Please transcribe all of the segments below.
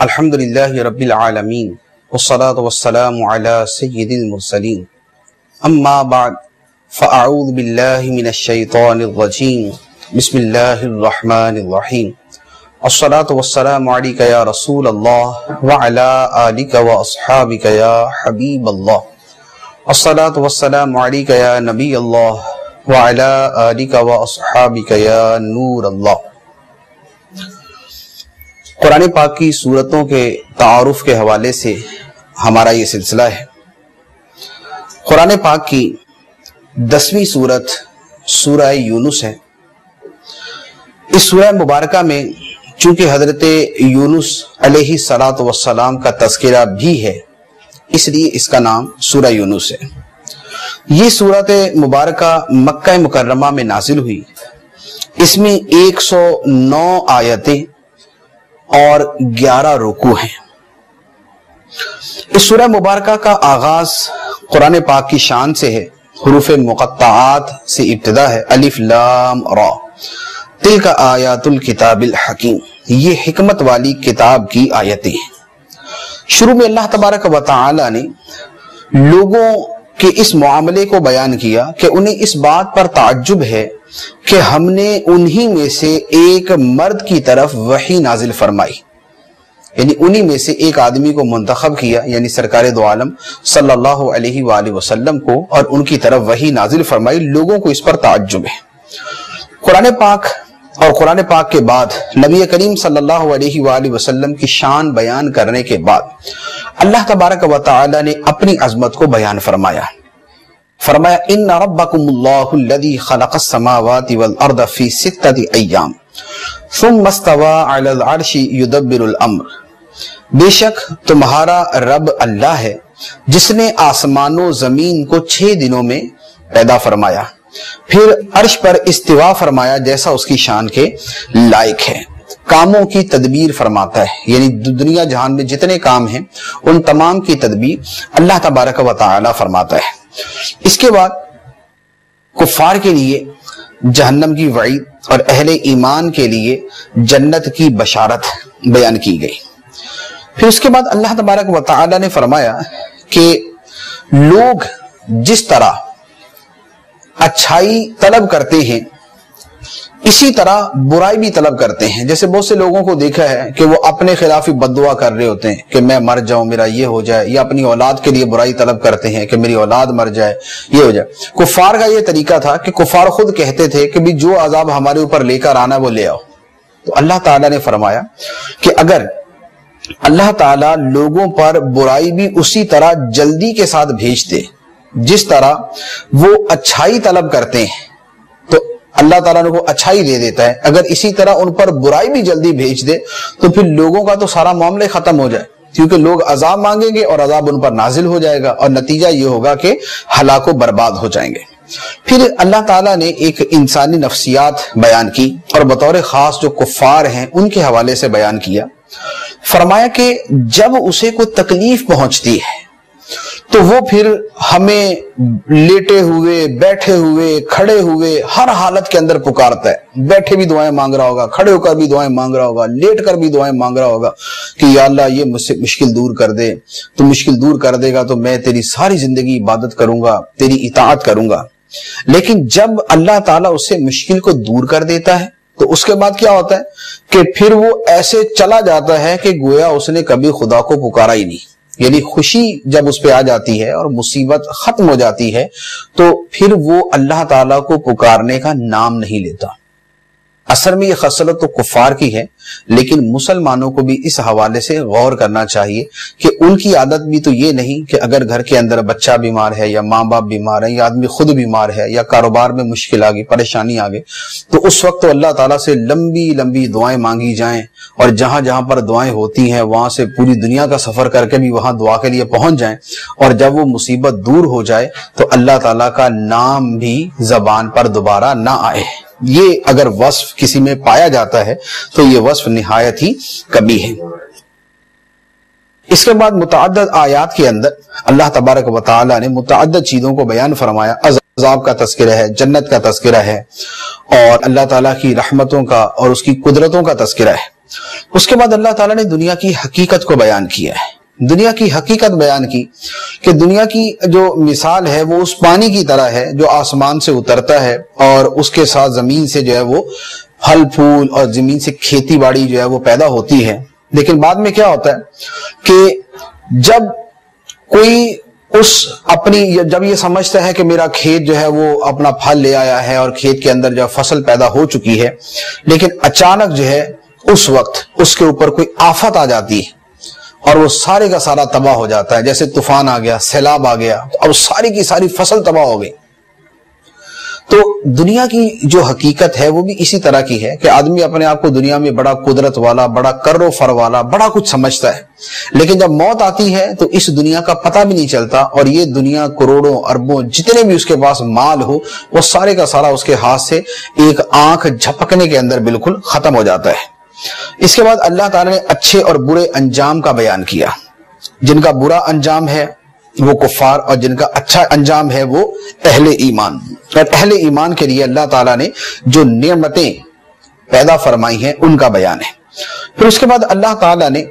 الحمدللہ رب العالمین والصلاة والسلام علی سید المرسلین اما بعد فاعوذ باللہ من الشیطان الرجیم بسم اللہ الرحمن الرحیم الصلاة والسلام علیک یا رسول اللہ وعلی آلک واصحابک یا حبیب اللہ الصلاة والسلام علیک یا نبی اللہ وعلی آلک واصحابک یا نور اللہ۔ قرآن پاک کی سورتوں کے تعارف کے حوالے سے ہمارا یہ سلسلہ ہے۔ قرآن پاک کی 10ویں سورت سورہ یونس ہے۔ اس سورہ مبارکہ میں چونکہ حضرت یونس علیہ السلام کا تذکرہ بھی ہے، اس لیے اس کا نام سورہ یونس ہے۔ یہ سورت مبارکہ مکہ مکرمہ میں نازل ہوئی۔ اس میں 109 آیتیں اور 11 رکوع ہیں۔ اس سورہ مبارکہ کا آغاز قرآن پاک کی شان سے ہے۔ حروف مقطعات سے ابتدا ہے، الف لام را، تلک آیات الکتاب الحکیم، یہ حکمت والی کتاب کی آیتیں ہیں۔ شروع میں اللہ تبارک و تعالی نے لوگوں کے اس معاملے کو بیان کیا کہ انہیں اس بات پر تعجب ہے کہ ہم نے انہی میں سے ایک مرد کی طرف وحی نازل فرمائی، یعنی انہی میں سے ایک آدمی کو منتخب کیا، یعنی سرکار دو عالم صلی اللہ علیہ وآلہ وسلم کو، اور ان کی طرف وحی نازل فرمائی۔ لوگوں کو اس پر تعجب ہے۔ قرآن پاک اور قرآن پاک کے بعد نبی کریم صلی اللہ علیہ وآلہ وسلم کی شان بیان کرنے کے بعد اللہ تبارک و تعالی نے اپنی عظمت کو بیان فرمایا۔ فرمایا ان ربکم اللہ الذی خلق السماوات والارض فی 6 ایام ثم استوى علی العرش یدبر الامر، بے شک تمہارا رب اللہ ہے جس نے آسمان و زمین کو 6 دنوں میں پیدا فرمایا، پھر عرش پر استوا فرمایا جیسا اس کی شان کے لائق ہے، کاموں کی تدبیر فرماتا ہے، یعنی دنیا جہان میں جتنے کام ہیں ان تمام کی تدبیر اللہ تبارک و تعالی فرماتا ہے۔ اس کے بعد کفار کے لیے جہنم کی وعید اور اہل ایمان کے لیے جنت کی بشارت بیان کی گئی۔ پھر اس کے بعد اللہ تبارک و تعالی نے فرمایا کہ لوگ جس طرح اچھائی طلب کرتے ہیں اسی طرح برائی بھی طلب کرتے ہیں۔ جیسے بہت سے لوگوں کو دیکھا ہے کہ وہ اپنے خلاف ہی بد دعا کر رہے ہوتے ہیں کہ میں مر جاؤں، میرا یہ ہو جائے، یا اپنی اولاد کے لیے برائی طلب کرتے ہیں کہ میری اولاد مر جائے، یہ ہو جائے۔ کفار کا یہ طریقہ تھا کہ کفار خود کہتے تھے کہ بھی جو عذاب ہمارے اوپر لے کر آنا وہ لے آؤ۔ تو اللہ تعالیٰ نے فرمایا کہ اگر اللہ تعالیٰ لوگوں پر برائی بھی اسی طرح جلدی کے ساتھ بھیجتے جس طرح وہ اچھائی طلب کرتے ہیں، تو اللہ تعالیٰ نے کو اچھائی دے دیتا ہے۔ اگر اسی طرح ان پر برائی بھی جلدی بھیج دے تو پھر لوگوں کا تو سارا معاملہ ختم ہو جائے، کیونکہ لوگ عذاب مانگیں گے اور عذاب ان پر نازل ہو جائے گا، اور نتیجہ یہ ہوگا کہ ہلاک و برباد ہو جائیں گے۔ پھر اللہ تعالیٰ نے ایک انسانی نفسیات بیان کی اور بطور خاص جو کفار ہیں ان کے حوالے سے بیان کیا۔ فرمایا کہ جب اسے کوئی تکلیف پہنچتی ہے تو وہ پھر ہمیں لیٹے ہوئے، بیٹھے ہوئے، کھڑے ہوئے ہر حالت کے اندر پکارتا ہے۔ بیٹھے بھی دعائیں مانگ رہا ہوگا، کھڑے ہو کر بھی دعائیں مانگ رہا ہوگا، لیٹ کر بھی دعائیں مانگ رہا ہوگا کہ یا اللہ یہ مجھ سے مشکل دور کر دے، تو مشکل دور کر دے گا تو میں تیری ساری زندگی عبادت کروں گا، تیری اطاعت کروں گا۔ لیکن جب اللہ تعالیٰ اس سے مشکل کو دور کر دیتا ہے تو اس کے بعد کیا ہوتا ہے کہ پھر وہ ایسے چلا جاتا ہے کہ گویا اس نے کبھی خدا کو پکارا ہی نہیں۔ یعنی خوشی جب اس پہ آ جاتی ہے اور مصیبت ختم ہو جاتی ہے تو پھر وہ اللہ تعالیٰ کو پکارنے کا نام نہیں لیتا۔ اصل میں یہ خصلت تو کفار کی ہے، لیکن مسلمانوں کو بھی اس حوالے سے غور کرنا چاہیے کہ ان کی عادت بھی تو یہ نہیں کہ اگر گھر کے اندر بچہ بیمار ہے یا ماں باپ بیمار ہے یا آدمی خود بیمار ہے یا کاروبار میں مشکل آ گئی، پریشانی آ گئی، تو اس وقت تو اللہ تعالیٰ سے لمبی لمبی دعائیں مانگی جائیں، اور جہاں جہاں پر دعائیں ہوتی ہیں وہاں سے پوری دنیا کا سفر کر کے بھی وہاں دعا کے لیے پہنچ جائیں، اور جب وہ مصیبت دور ہو جائے تو اللہ تعالیٰ کا نام بھی زبان پر دوبارہ نہ آئے۔ یہ اگر وصف کسی میں پایا جاتا ہے تو یہ وصف نہایت ہی کبھی ہے۔ اس کے بعد متعدد آیات کے اندر اللہ تبارک و تعالی نے متعدد چیزوں کو بیان فرمایا۔ عذاب کا تذکرہ ہے، جنت کا تذکرہ ہے، اور اللہ تعالیٰ کی رحمتوں کا اور اس کی قدرتوں کا تذکرہ ہے۔ اس کے بعد اللہ تعالیٰ نے دنیا کی حقیقت کو بیان کیا ہے، دنیا کی حقیقت بیان کی کہ دنیا کی جو مثال ہے وہ اس پانی کی طرح ہے جو آسمان سے اترتا ہے اور اس کے ساتھ زمین سے جو ہے وہ پھل پھول اور زمین سے کھیتی باڑی جو ہے وہ پیدا ہوتی ہے۔ لیکن بعد میں کیا ہوتا ہے کہ جب کوئی جب یہ سمجھتا ہے کہ میرا کھیت جو ہے وہ اپنا پھل لے آیا ہے اور کھیت کے اندر جو فصل پیدا ہو چکی ہے، لیکن اچانک جو ہے اس وقت اس کے اوپر کوئی آفت آ جاتی ہے اور وہ سارے کا سارا تباہ ہو جاتا ہے، جیسے طوفان آ گیا، سیلاب آ گیا، اب ساری کی ساری فصل تباہ ہو گئی۔ تو دنیا کی جو حقیقت ہے وہ بھی اسی طرح کی ہے کہ آدمی اپنے آپ کو دنیا میں بڑا قدرت والا، بڑا کر و فر والا، بڑا کچھ سمجھتا ہے، لیکن جب موت آتی ہے تو اس دنیا کا پتہ بھی نہیں چلتا، اور یہ دنیا کروڑوں اربوں جتنے بھی اس کے پاس مال ہو وہ سارے کا سارا اس کے ہاتھ سے ایک آنکھ جھپکنے کے اندر بالکل ختم ہو جاتا ہے۔ اس کے بعد اللہ تعالیٰ نے اچھے اور برے انجام کا بیان کیا، جن کا برا انجام ہے وہ کفار اور جن کا اچھا انجام ہے وہ اہل ایمان، اور اہل ایمان کے لیے اللہ تعالیٰ نے جو نعمتیں پیدا فرمائی ہیں ان کا بیان ہے۔ پھر اس کے بعد اللہ تعالیٰ نے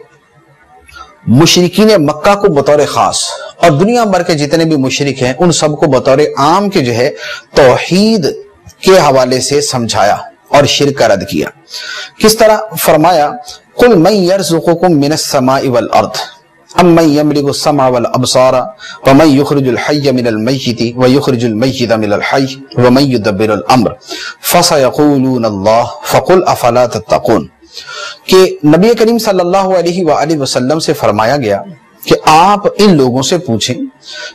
مشرکین مکہ کو بطور خاص اور دنیا بھر کے جتنے بھی مشرک ہیں ان سب کو بطور عام کے جو ہے توحید کے حوالے سے سمجھایا اور شرک کا رد کیا۔ کس طرح فرمایا قل من یرزقکم من السماء والارض امن یملک السمع والابصار ومن یخرج الحی من المیت ویخرج المیت من الحی ومن یدبر الامر فسیقولون اللہ فقل افلا تتقون، کہ نبی کریم صلی اللہ علیہ وآلہ وسلم سے فرمایا گیا کہ آپ ان لوگوں سے پوچھیں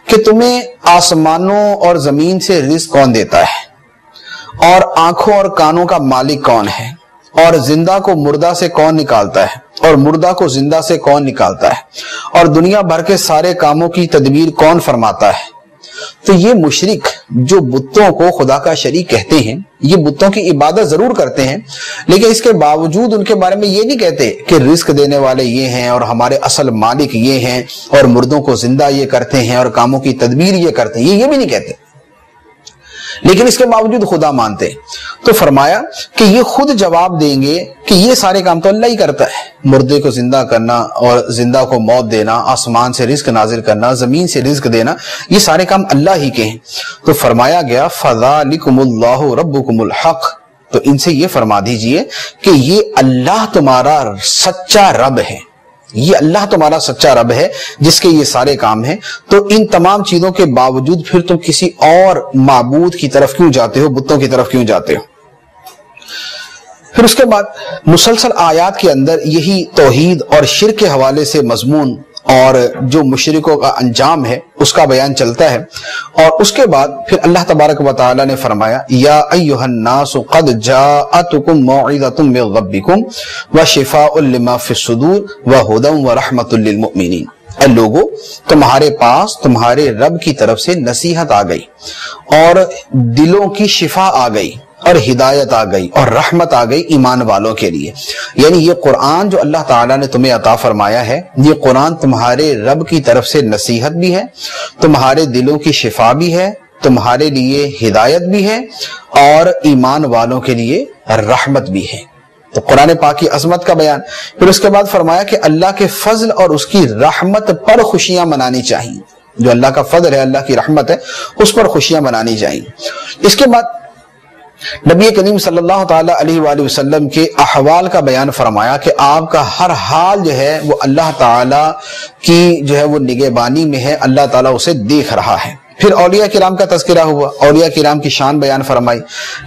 کہ تمہیں آسمانوں اور زمین سے رزق کون دیتا ہے، اور آنکھوں اور کانوں کا مالک کون ہے، اور زندہ کو مردہ سے کون نکالتا ہے، اور مردہ کو زندہ سے کون نکالتا ہے، اور دنیا بھر کے سارے کاموں کی تدبیر کون فرماتا ہے۔ تو یہ مشرک جو بتوں کو خدا کا شریک کہتے ہیں، یہ بتوں کی عبادت ضرور کرتے ہیں، لیکن اس کے باوجود ان کے بارے میں یہ نہیں کہتے کہ رزق دینے والے یہ ہیں اور ہمارے اصل مالک یہ ہیں اور مردوں کو زندہ یہ کرتے ہیں اور کاموں کی تدبیر یہ کرتے ہیں، یہ بھی نہیں کہتے، لیکن اس کے باوجود خدا مانتے۔ تو فرمایا کہ یہ خود جواب دیں گے کہ یہ سارے کام تو اللہ ہی کرتا ہے، مردے کو زندہ کرنا اور زندہ کو موت دینا، آسمان سے رزق نازل کرنا، زمین سے رزق دینا، یہ سارے کام اللہ ہی کے ہیں۔ تو فرمایا گیا فذالکم اللہ ربکم الحق، تو ان سے یہ فرما دیجئے کہ یہ اللہ تمہارا سچا رب ہے، یہ اللہ تمہارا سچا رب ہے جس کے یہ سارے کام ہیں۔ تو ان تمام چیزوں کے باوجود پھر تم کسی اور معبود کی طرف کیوں جاتے ہو، بتوں کی طرف کیوں جاتے ہو؟ پھر اس کے بعد مسلسل آیات کے اندر یہی توحید اور شرک کے حوالے سے مضمون اور جو مشرکوں کا انجام ہے اس کا بیان چلتا ہے، اور اس کے بعد پھر اللہ تبارک و تعالی نے فرمایا یا ایھا الناس قد جاءتکم موعظۃ من ربکم وشفاء لما فی الصدور وہدی ورحمۃ للمؤمنین، اے لوگو تمہارے پاس تمہارے رب کی طرف سے نصیحت آ گئی اور دلوں کی شفا آ گئی اور ہدایت آ گئی اور رحمت آ گئی ایمان والوں کے لیے۔ یعنی یہ قرآن جو اللہ تعالیٰ نے تمہیں عطا فرمایا ہے، یہ قرآن تمہارے رب کی طرف سے نصیحت بھی ہے، تمہارے دلوں کی شفا بھی ہے، تمہارے لیے ہدایت بھی ہے، اور ایمان والوں کے لیے رحمت بھی ہے۔ تو قرآن پاک کی عظمت کا بیان، پھر اس کے بعد فرمایا کہ اللہ کے فضل اور اس کی رحمت پر خوشیاں منانی چاہیے، جو اللہ کا فضل ہے، اللہ کی رحمت ہے، اس پر خوشیاں منانی چاہیے۔ اس کے بعد نبی کریم صلی اللہ تعالی علیہ وآلہ وسلم کے احوال کا بیان فرمایا کہ آپ کا ہر حال جو ہے وہ اللہ تعالی کی جو ہے وہ نگہبانی میں ہے، اللہ تعالیٰ اسے دیکھ رہا ہے۔ پھر اولیاء کرام کا تذکرہ ہوا، اولیاء کرام کی شان بیان فرمائی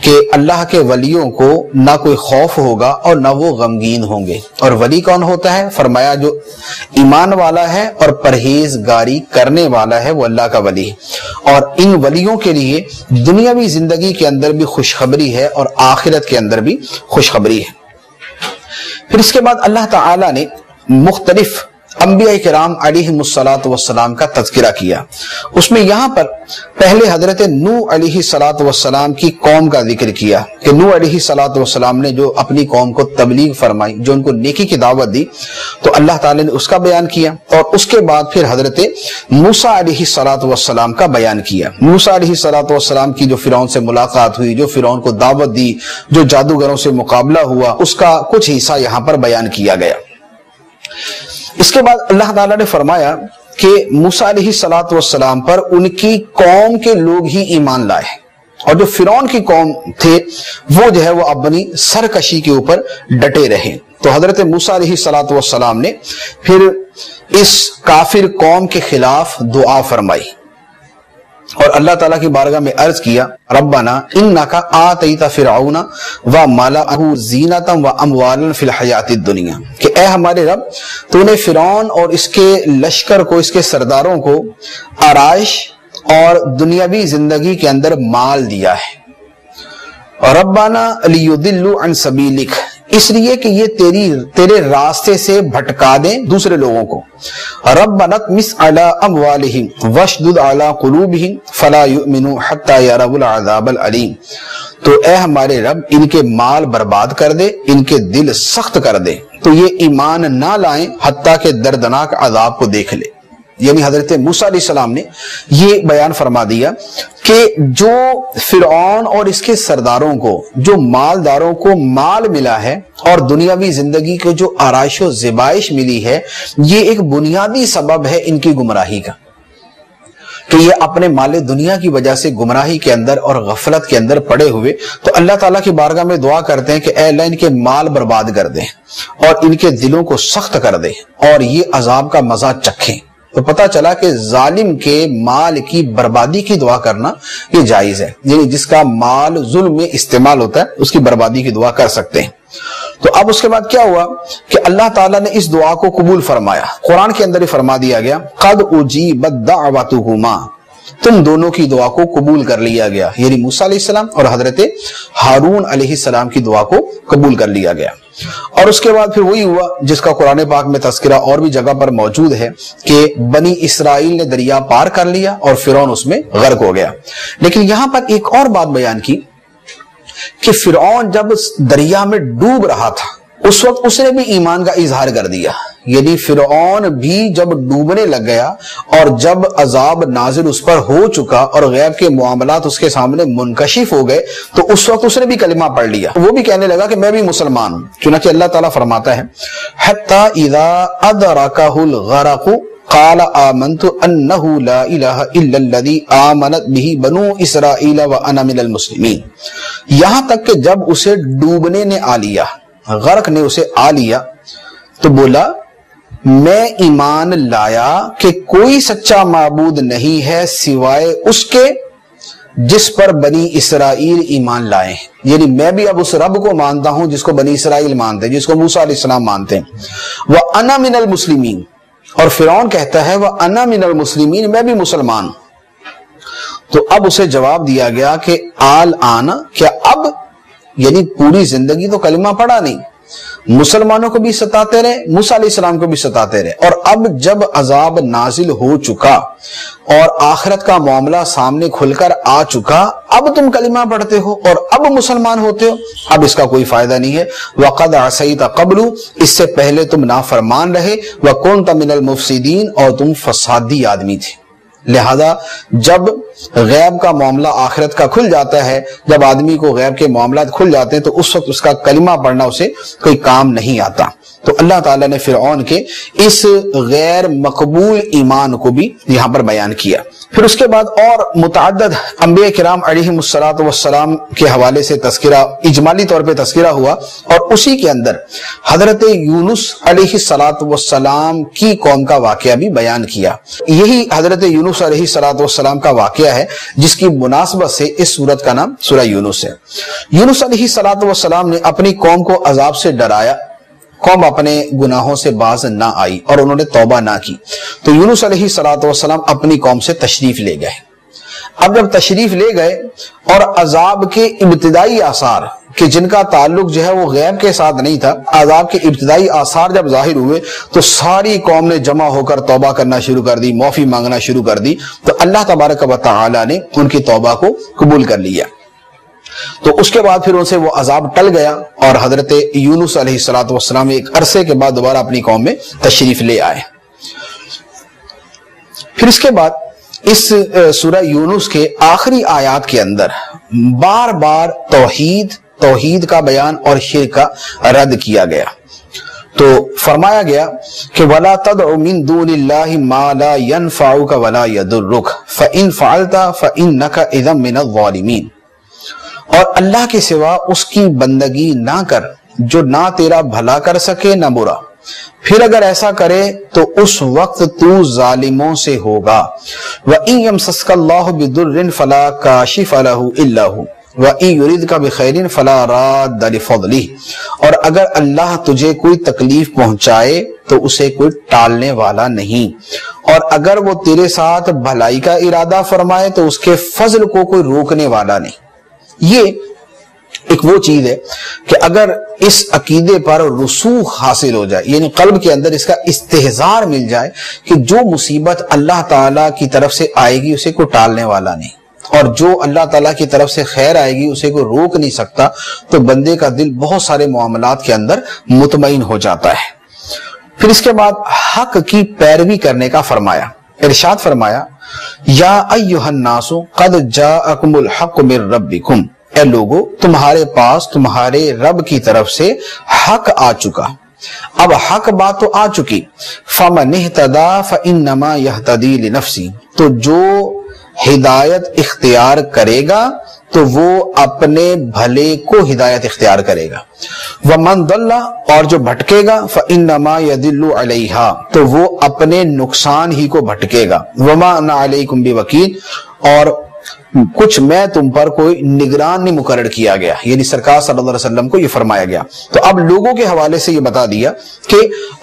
کہ اللہ کے ولیوں کو نہ کوئی خوف ہوگا اور نہ وہ غمگین ہوں گے۔ اور ولی کون ہوتا ہے؟ فرمایا جو ایمان والا ہے اور پرہیزگاری کرنے والا ہے وہ اللہ کا ولی ہے، اور ان ولیوں کے لیے دنیاوی زندگی کے اندر بھی خوشخبری ہے اور آخرت کے اندر بھی خوشخبری ہے۔ پھر اس کے بعد اللہ تعالی نے مختلف انبیاء کرام علیہم السلام کا تذکرہ کیا۔ اس میں یہاں پر پہلے حضرت نوح علیہ السلام کی قوم کا ذکر کیا کہ نوح علیہ السلام نے جو اپنی قوم کو تبلیغ فرمائی، جو ان کو نیکی کی دعوت دی، تو اللہ تعالی نے اس کا بیان کیا۔ اور اس کے بعد پھر حضرت موسیٰ علیہ السلام کا بیان کیا۔ موسیٰ علیہ السلام کی جو فرعون سے ملاقات ہوئی، جو فرعون کو دعوت دی، جو جادوگروں سے مقابلہ ہوا، اس کا کچھ حصہ یہاں پر بیان کیا گیا۔ اس کے بعد اللہ تعالیٰ نے فرمایا کہ موسیٰ علیہ السلام پر ان کی قوم کے لوگ ہی ایمان لائے، اور جو فرعون کی قوم تھے وہ جو ہے وہ اپنی سرکشی کے اوپر ڈٹے رہے۔ تو حضرت موسیٰ علیہ السلام نے پھر اس کافر قوم کے خلاف دعا فرمائی اور اللہ تعالیٰ کی بارگاہ میں عرض کیا، ربنا انکا آتیت فرعون وملأہ زینۃ واموالا فی الحیاۃ الدنیا، کہ اے ہمارے رب، تو نے فرعون اور اس کے لشکر کو، اس کے سرداروں کو آرائش اور دنیاوی زندگی کے اندر مال دیا ہے، ربنا لیضلوا عن سبیلک، اس لیے کہ یہ تیرے راستے سے بھٹکا دیں دوسرے لوگوں کو، ربنا اطمس علی اموالہم واشدد علی قلوبہم فلا یؤمنوا حتی یروا العذاب العلیم، تو اے ہمارے رب ان کے مال برباد کر دے، ان کے دل سخت کر دے، تو یہ ایمان نہ لائیں حتیٰ کہ دردناک عذاب کو دیکھ لے۔ یعنی حضرت موسیٰ علیہ السلام نے یہ بیان فرما دیا کہ جو فرعون اور اس کے سرداروں کو، جو مالداروں کو مال ملا ہے اور دنیاوی زندگی کو جو آرائش و زیبائش ملی ہے، یہ ایک بنیادی سبب ہے ان کی گمراہی کا، کہ یہ اپنے مال دنیا کی وجہ سے گمراہی کے اندر اور غفلت کے اندر پڑے ہوئے، تو اللہ تعالیٰ کی بارگاہ میں دعا کرتے ہیں کہ اے اللہ ان کے مال برباد کر دیں اور ان کے دلوں کو سخت کر دیں اور یہ عذاب کا مزہ چکھیں۔ تو پتہ چلا کہ ظالم کے مال کی بربادی کی دعا کرنا یہ جائز ہے، یعنی جس کا مال ظلم میں استعمال ہوتا ہے اس کی بربادی کی دعا کر سکتے ہیں۔ تو اب اس کے بعد کیا ہوا کہ اللہ تعالیٰ نے اس دعا کو قبول فرمایا، قرآن کے اندر ہی فرما دیا گیا، قد اجیبت دعوتہما، تم دونوں کی دعا کو قبول کر لیا گیا، یعنی موسیٰ علیہ السلام اور حضرت ہارون علیہ السلام کی دعا کو قبول کر لیا گیا۔ اور اس کے بعد پھر وہی ہوا جس کا قرآن پاک میں تذکرہ اور بھی جگہ پر موجود ہے کہ بنی اسرائیل نے دریا پار کر لیا اور فرعون اس میں غرق ہو گیا۔ لیکن یہاں پر ایک اور بات بیان کی کہ فرعون جب دریا میں ڈوب رہا تھا اس وقت اس نے بھی ایمان کا اظہار کر دیا، یعنی فرعون بھی جب ڈوبنے لگ گیا اور جب عذاب نازل اس پر ہو چکا اور غیب کے معاملات اس کے سامنے منکشف ہو گئے تو اس وقت اس نے بھی کلمہ پڑھ لیا، وہ بھی کہنے لگا کہ میں بھی مسلمان ہوں۔ چنانچہ اللہ تعالیٰ فرماتا ہے حتی اذا ادرکہ الغرق قال آمنت انہ لا الہ الا الذی آمنت بہ بنو اسرائیل وانا من المسلمین، یہاں تک کہ جب اسے ڈوبنے نے آ لیا، غرق نے اسے آ لیا، تو بولا میں ایمان لایا کہ کوئی سچا معبود نہیں ہے سوائے اس کے جس پر بنی اسرائیل ایمان لائے ہیں، یعنی میں بھی اب اس رب کو مانتا ہوں جس کو بنی اسرائیل مانتے ہیں، جس کو موسیٰ علیہ السلام مانتے ہیں۔ وَأَنَا مِنَ الْمُسْلِمِينَ، اور فرعون کہتا ہے وَأَنَا مِنَ الْمُسْلِمِينَ، میں بھی مسلمان ہوں۔ تو اب اسے جواب دیا گیا کہ آل-آن، کیا اب، یعنی پوری زندگی تو کلمہ پڑھا نہیں، مسلمانوں کو بھی ستاتے رہے، موسیٰ علیہ السلام کو بھی ستاتے رہے، اور اب جب عذاب نازل ہو چکا اور آخرت کا معاملہ سامنے کھل کر آ چکا، اب تم کلمہ پڑھتے ہو اور اب مسلمان ہوتے ہو، اب اس کا کوئی فائدہ نہیں ہے۔ وَقَدْ عَصَيْتَ قَبْلُ، اس سے پہلے تم نافرمان رہے، وَكُنْتَ مِنَ الْمُفْسِدِينَ، اور تم فسادی آدمی تھے۔ لہذا جب غیب کا معاملہ آخرت کا کھل جاتا ہے، جب آدمی کو غیب کے معاملات کھل جاتے ہیں تو اس وقت اس کا کلمہ پڑھنا اسے کوئی کام نہیں آتا۔ تو اللہ تعالیٰ نے فرعون کے اس غیر مقبول ایمان کو بھی یہاں پر بیان کیا۔ پھر اس کے بعد اور متعدد انبیاء کرام علیہم السلام کے حوالے سے تذکرہ، اجمالی طور پہ تذکرہ ہوا، اور اسی کے اندر حضرت یونس علیہ السلام کی قوم کا واقعہ بھی بیان کیا۔ یہی حضرت یونس علیہ السلام کا واقعہ ہے جس کی مناسبت سے اس سورت کا نام سورہ یونس ہے۔ یونس علیہ السلام نے اپنی قوم کو عذاب سے ڈرایا، قوم اپنے گناہوں سے باز نہ آئی اور انہوں نے توبہ نہ کی، تو یونس علیہ السلام اپنی قوم سے تشریف لے گئے۔ اب جب تشریف لے گئے اور عذاب کے ابتدائی آثار کہ جن کا تعلق جو ہے وہ غیب کے ساتھ نہیں تھا، عذاب کے ابتدائی آثار جب ظاہر ہوئے تو ساری قوم نے جمع ہو کر توبہ کرنا شروع کر دی، معافی مانگنا شروع کر دی، تو اللہ تبارک و تعالی نے ان کی توبہ کو قبول کر لیا۔ تو اس کے بعد پھر ان سے وہ عذاب ٹل گیا اور حضرت یونس علیہ السلام ایک عرصے کے بعد دوبارہ اپنی قوم میں تشریف لے آئے۔ پھر اس کے بعد اس سورہ یونس کے آخری آیات کے اندر بار بار توحید کا بیان اور شرک کا رد کیا گیا۔ تو فرمایا گیا کہ وَلَا تَدْعُ مِن دُونِ اللَّهِ مَا لَا يَنْفَعُكَ وَلَا يَضُرُّكَ فَإِنْ فَعَلْتَ فَإِنَّكَ إِذًا مِنَ الظَّالِمِينَ، اور اللہ کے سوا اس کی بندگی نہ کر جو نہ تیرا بھلا کر سکے نہ برا، پھر اگر ایسا کرے تو اس وقت تو ظالموں سے ہوگا۔ وَإِن يَمْسَسْكَ اللَّهُ بِضُرٍّ فَلَا كَاشِفَ لَهُ إِلَّا هُوَ وَإِن يُرِدْكَ بِخَيْرٍ فَلَا رَادَّ لِفَضْلِهِ، اور اگر اللہ تجھے کوئی تکلیف پہنچائے تو اسے کوئی ٹالنے والا نہیں، اور اگر وہ تیرے ساتھ بھلائی کا ارادہ فرمائے تو اس کے فضل کو کوئی روکنے والا نہیں۔ یہ ایک وہ چیز ہے کہ اگر اس عقیدے پر رسوخ حاصل ہو جائے، یعنی قلب کے اندر اس کا استحضار مل جائے کہ جو مصیبت اللہ تعالیٰ کی طرف سے آئے گی اسے کوئی ٹالنے والا نہیں، اور جو اللہ تعالیٰ کی طرف سے خیر آئے گی اسے کوئی روک نہیں سکتا، تو بندے کا دل بہت سارے معاملات کے اندر مطمئن ہو جاتا ہے۔ پھر اس کے بعد حق کی پیروی کرنے کا فرمایا، ارشاد فرمایا یا ایھا الناس قد جاءکم الحق من ربکم، اے لوگو تمہارے پاس تمہارے رب کی طرف سے حق آ چکا۔ اب حق بات تو آ چکی، فمن اہتدی فانما یہتدی لنفسی، تو جو ہدایت اختیار کرے گا تو وہ اپنے بھلے کو ہدایت اختیار کرے گا، وَمَن ضَلَّ، اور جو بھٹکے گا فَإِنَّمَا يَضِلُّ عَلَيْهَا، تو وہ اپنے نقصان ہی کو بھٹکے گا، وَمَا أَنَا عَلَيْكُمْ بِوَكِيلٍ، اور کچھ میں تم پر کوئی نگران نہیں مقرر کیا گیا، یعنی سرکار صلی اللہ علیہ وسلم کو یہ فرمایا گیا۔ تو اب لوگوں کے حوالے سے یہ بتا دیا کہ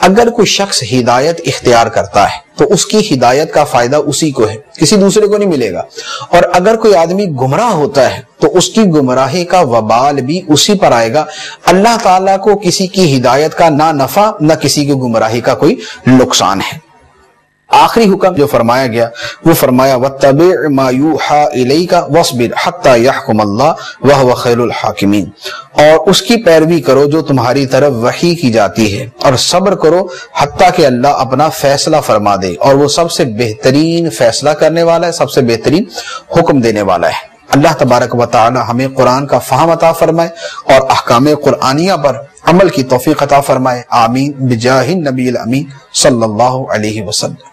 اگر کوئی شخص ہدایت اختیار کرتا ہے تو اس کی ہدایت کا فائدہ اسی کو ہے، کسی دوسرے کو نہیں ملے گا، اور اگر کوئی آدمی گمراہ ہوتا ہے تو اس کی گمراہی کا وبال بھی اسی پر آئے گا۔ اللہ تعالیٰ کو کسی کی ہدایت کا نہ نفع نہ کسی کی گمراہی کا کوئی نقصان ہے۔ آخری حکم جو فرمایا گیا وہ فرمایا وَاتَّبِعْ مَا يُوحَىٰ إِلَيْكَ وَاصْبِرْ حَتَّىٰ يَحْكُمَ اللَّهُ وَهُوَ خَيْرُ الْحَاكِمِينَ، اور اس کی پیروی کرو جو تمہاری طرف وحی کی جاتی ہے، اور صبر کرو حتیٰ کہ اللہ اپنا فیصلہ فرما دے، اور وہ سب سے بہترین فیصلہ کرنے والا ہے، سب سے بہترین حکم دینے والا ہے۔ اللہ تبارک و تعالی ہمیں قرآن کا فہم عطا فرمائے اور احکام قرآنیہ پر عمل کی توفیق عطا فرمائے، آمین بجاہ النبی الامین صلی اللہ علیہ وسلم۔